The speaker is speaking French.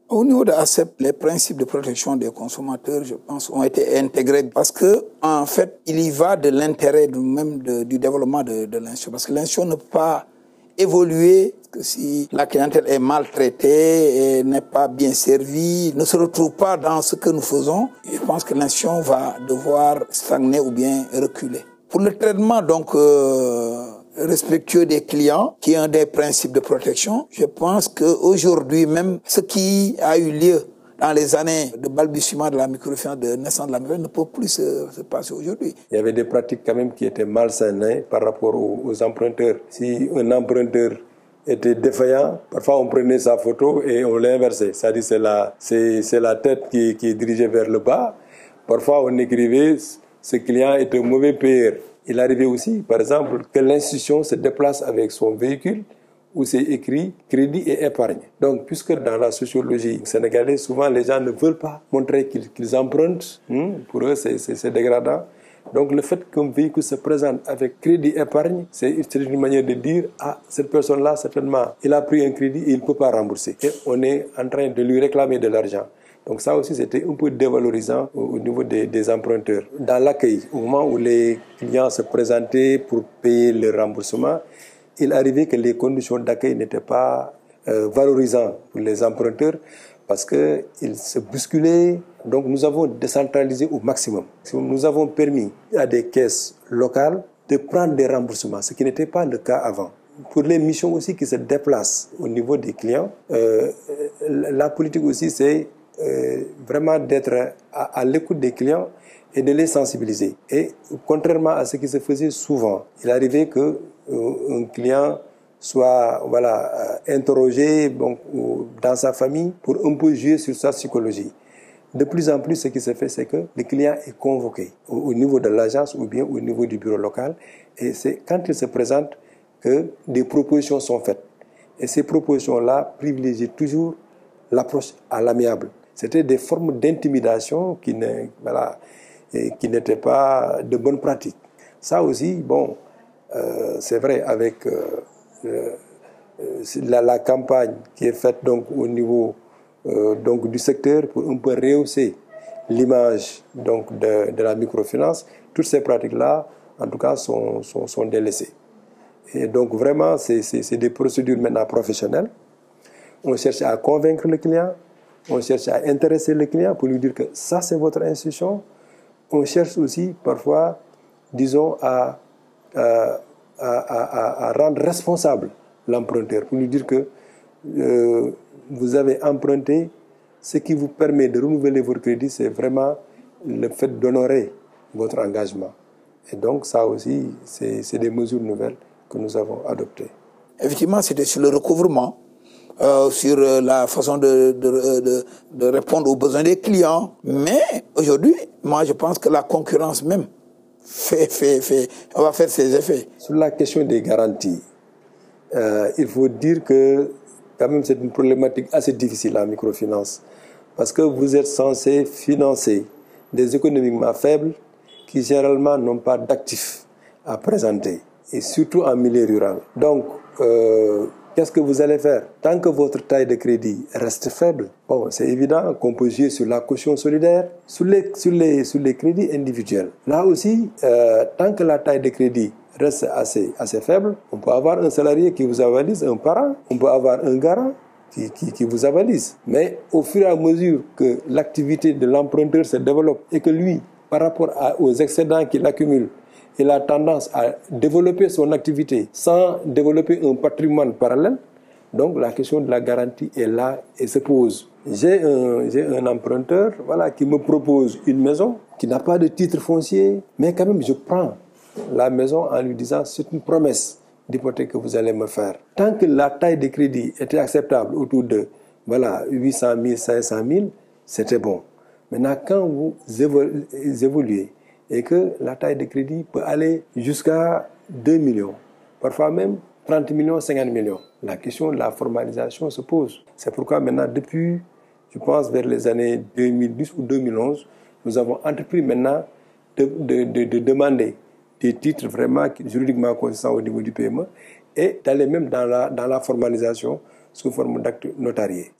Au niveau de ACEP, les principes de protection des consommateurs, je pense, ont été intégrés parce que, en fait, il y va de l'intérêt même du développement de l'institution. Parce que l'institution ne peut pas évoluer si la clientèle est maltraitée, n'est pas bien servie, ne se retrouve pas dans ce que nous faisons. Je pense que l'institution va devoir stagner ou bien reculer. Pour le traitement, donc, respectueux des clients, qui est un des principes de protection, je pense qu'aujourd'hui même, ce qui a eu lieu dans les années de balbutiement de la microfinance, de naissance de la microfinance, ne peut plus se passer aujourd'hui. Il y avait des pratiques quand même qui étaient malsaines par rapport aux emprunteurs. Si un emprunteur était défaillant, parfois on prenait sa photo et on l'inversait. C'est-à-dire c'est la tête qui est dirigée vers le bas. Parfois on écrivait « ce client est un mauvais payeur ». Il arrivait aussi, par exemple, que l'institution se déplace avec son véhicule où c'est écrit crédit et épargne. Donc, puisque dans la sociologie sénégalaise, souvent les gens ne veulent pas montrer qu'ils empruntent, pour eux c'est dégradant. Donc, le fait qu'un véhicule se présente avec crédit et épargne, c'est une manière de dire « Ah, cette personne-là, certainement, il a pris un crédit et il ne peut pas rembourser. » Et on est en train de lui réclamer de l'argent. Donc ça aussi, c'était un peu dévalorisant au niveau des emprunteurs. Dans l'accueil, au moment où les clients se présentaient pour payer le remboursement, il arrivait que les conditions d'accueil n'étaient pas valorisantes pour les emprunteurs parce qu'ils se bousculaient. Donc nous avons décentralisé au maximum. Nous avons permis à des caisses locales de prendre des remboursements, ce qui n'était pas le cas avant. Pour les missions aussi qui se déplacent au niveau des clients, la politique aussi, c'est vraiment d'être à l'écoute des clients et de les sensibiliser. Et contrairement à ce qui se faisait souvent, il arrivait qu'un client soit interrogé dans sa famille pour un peu jouer sur sa psychologie. De plus en plus, ce qui se fait, c'est que le client est convoqué au niveau de l'agence ou bien au niveau du bureau local. Et c'est quand il se présente que des propositions sont faites. Et ces propositions-là privilégient toujours l'approche à l'amiable. C'était des formes d'intimidation qui n'étaient pas de bonnes pratiques. Ça aussi, c'est vrai, avec la campagne qui est faite donc, au niveau du secteur pour un peu rehausser l'image de la microfinance, toutes ces pratiques-là, en tout cas, sont délaissées. Et donc, vraiment, c'est des procédures maintenant professionnelles. On cherche à convaincre le client, on cherche à intéresser le client pour lui dire que ça, c'est votre institution. On cherche aussi, parfois, disons, à rendre responsable l'emprunteur, pour lui dire que vous avez emprunté, ce qui vous permet de renouveler votre crédit, c'est vraiment le fait d'honorer votre engagement. Et donc, ça aussi, c'est des mesures nouvelles que nous avons adoptées. Effectivement, c'était sur le recouvrement, sur la façon de répondre aux besoins des clients. Mais aujourd'hui, moi, je pense que la concurrence même va faire ses effets. Sur la question des garanties, il faut dire que quand même c'est une problématique assez difficile en microfinance. Parce que vous êtes censé financer des économiquement faibles qui généralement n'ont pas d'actifs à présenter. Et surtout en milieu rural. Donc, qu'est-ce que vous allez faire? Tant que votre taille de crédit reste faible, c'est évident qu'on peut jouer sur la caution solidaire, sur les crédits individuels. Là aussi, tant que la taille de crédit reste assez faible, on peut avoir un salarié qui vous avalise, un parent, on peut avoir un garant qui vous avalise. Mais au fur et à mesure que l'activité de l'emprunteur se développe et que lui, par rapport aux excédents qu'il accumule, il a tendance à développer son activité sans développer un patrimoine parallèle. Donc la question de la garantie est là et se pose. J'ai un emprunteur qui me propose une maison qui n'a pas de titre foncier, mais quand même je prends la maison en lui disant c'est une promesse d'hypothèque que vous allez me faire. Tant que la taille de crédit était acceptable autour de 800 000, 500 000, c'était bon. Maintenant quand vous évoluez, et que la taille de crédit peut aller jusqu'à 2 millions, parfois même 30 millions, 50 millions. La question de la formalisation se pose. C'est pourquoi maintenant, depuis, je pense, vers les années 2010 ou 2011, nous avons entrepris maintenant de demander des titres vraiment juridiquement consistants au niveau du PME et d'aller même dans la formalisation sous forme d'actes notariés.